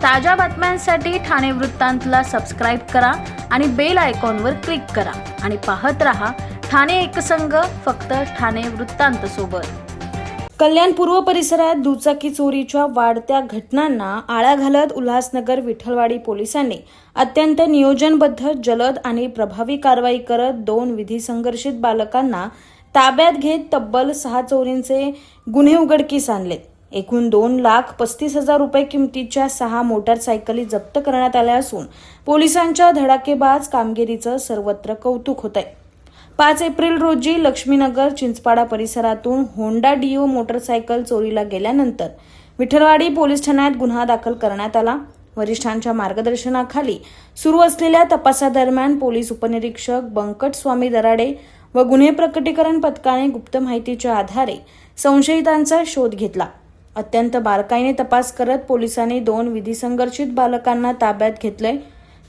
ताज्या बातम्यांसाठी ठाणे वृत्तांतला सबस्क्राईब करा आणि बेल आयकॉनवर क्लिक करा आणि पाहत रहा ठाणे एकसंघ, फक्त ठाणे वृत्तांत सोबत। कल्याण पूर्व परिसरात दुचाकी चोरीच्या वाढत्या घटनांना आळा घालत उल्हासनगर विठ्ठलवाडी पोलिसांनी अत्यंत नियोजनबद्ध, जलद आणि प्रभावी कारवाई करत 2 विधी संघर्षित बालकांना ताब्यात घेत तब्बल 6 चोरींचे गुन्हे उघडकीस आणले। एकूण 2,35,000 रुपये किमतीच्या 6 मोटारसायकली जप्त करण्यात आल्या असून पोलिसांच्या धडाकेबाज कामगिरीचं सर्वत्र कौतुक होत आहे। 5 एप्रिल रोजी लक्ष्मीनगर चिंचपाडा परिसरातून होंडा डिओ मोटरसायकल चोरीला गेल्यानंतर विठ्ठलवाडी पोलीस ठाण्यात गुन्हा दाखल करण्यात आला। वरिष्ठांच्या मार्गदर्शनाखाली सुरू असलेल्या तपासादरम्यान पोलीस उपनिरीक्षक बंकट स्वामी दराडे व गुन्हे प्रकटीकरण पथकाने गुप्त माहितीच्या आधारे संशयितांचा शोध घेतला। अत्यंत बारकाईने तपास करत पोलिसांनी 2 विधी संघर्षित बालकांना ताब्यात घेतले।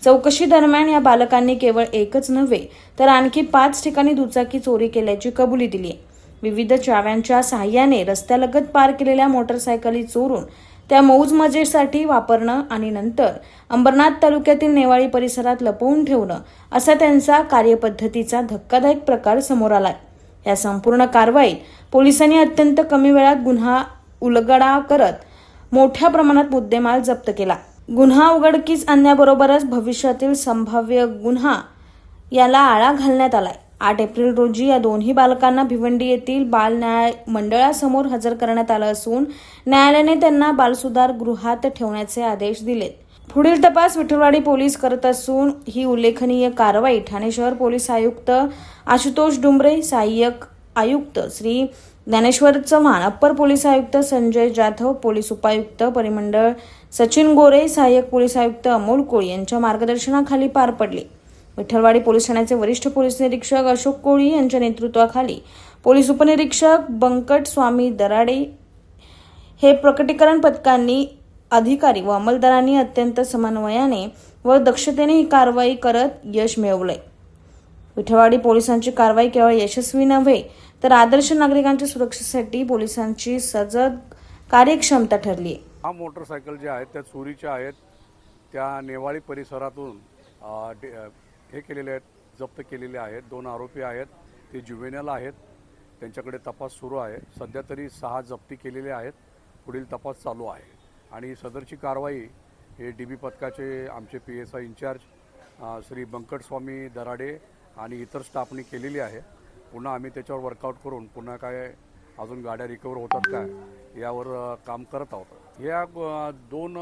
चौकशी दरम्यान या बालकांनी केवळ एकच नव्हे तर आणखी 5 ठिकाणी दुचाकी चोरी केल्याची कबुली दिली आहे। विविध चाव्यांच्या सहाय्याने रस्त्यालगत पार केलेल्या मोटरसायकली चोरून त्या मौज मजेसाठी वापरणं आणि नंतर अंबरनाथ तालुक्यातील नेवाळी परिसरात लपवून ठेवणं असा त्यांचा कार्यपद्धतीचा धक्कादायक प्रकार समोर आलाय। या संपूर्ण कारवाईत पोलिसांनी अत्यंत कमी वेळात गुन्हा उलगडा करत मोठ्या प्रमाणात मुद्देमाल जप्त केला। गुन्हा उघडकीस आणण्याबरोबरच भविष्यातील संभाव्य गुन्हा याला आळा घालण्यात आलाय। 8 एप्रिल रोजी या दोन्ही बालकांना भिवंडी येथील बाल न्याय मंडळासमोर हजर करण्यात आलं असून न्यायालयाने त्यांना बालसुधार गृहात ठेवण्याचे आदेश दिलेत। पुढील तपास विठ्ठलवाडी पोलीस करत असून ही उल्लेखनीय कारवाई ठाणे शहर पोलीस आयुक्त आशुतोष डुंबरे, सहाय्यक आयुक्त श्री ज्ञानेश्वर चव्हाण, अप्पर पोलीस आयुक्त संजय जाधव, पोलीस उपायुक्त परिमंडळ सचिन गोरे, सहाय्यक पोलीस आयुक्त अमोल कोळी यांच्या मार्गदर्शनाखाली पार पडली। विठ्ठलवाडी पोलीस ठाण्याचे वरिष्ठ पोलीस निरीक्षक अशोक कोळी यांच्या नेतृत्वाखाली पोलीस उपनिरीक्षक बंकट स्वामी दराडे हे प्रकटीकरण पथकांनी अधिकारी व अंमलदारांनी अत्यंत समन्वयाने व दक्षतेने ही कारवाई करत यश मिळवले। विठ्ठलवाडी पोलिसांची कारवाई केवळ यशस्वी नव्हे तर आदर्श नागरिकांच्या सुरक्षेसाठी पोलिसांची सजग कार्यक्षमता ठरली आहे। हा मोटरसायकल जे आहेत त्या चोरीच्या आहेत, त्या नेवाळी परिसरातून हे केलेले आहेत, जप्त केलेले आहेत। 2 आरोपी आहेत, ते जुवेनल आहेत, त्यांच्याकडे तपास सुरू आहे। सध्या तरी 6 जप्ती केलेले आहेत, पुढील तपास चालू आहे आणि सदरची कारवाई हे DB पथकाचे आमचे PSI इंचार्ज श्री बंकट स्वामी दराडे आणि इतर स्टाफनी केलेली आहे। पुन्हा आम्ही त्याच्यावर वर्कआउट करून पुन्हा काय अजून गाड्या रिकवर होतात काय यावर काम करत आहोत। या 2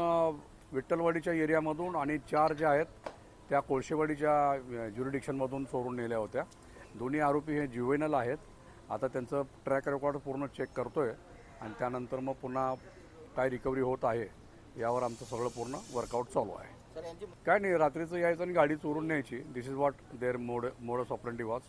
विठ्ठलवाडीच्या एरियामधून आणि 4 जे आहेत त्या कोळशेवाडीच्या ज्युरिडिक्शनमधून चोरून नेल्या होत्या। दोन्ही आरोपी हे जुवेनल आहेत। आता त्यांचं ट्रॅक रेकॉर्ड पूर्ण चेक करतोय आणि त्यानंतर मग पुन्हा काय रिकव्हरी होत आहे यावर आमचं सगळं पूर्ण वर्कआउट चालू आहे। काय नाही, रात्रीचं यायचं आणि गाडी चोरून न्यायची। This is what their modus operandi was.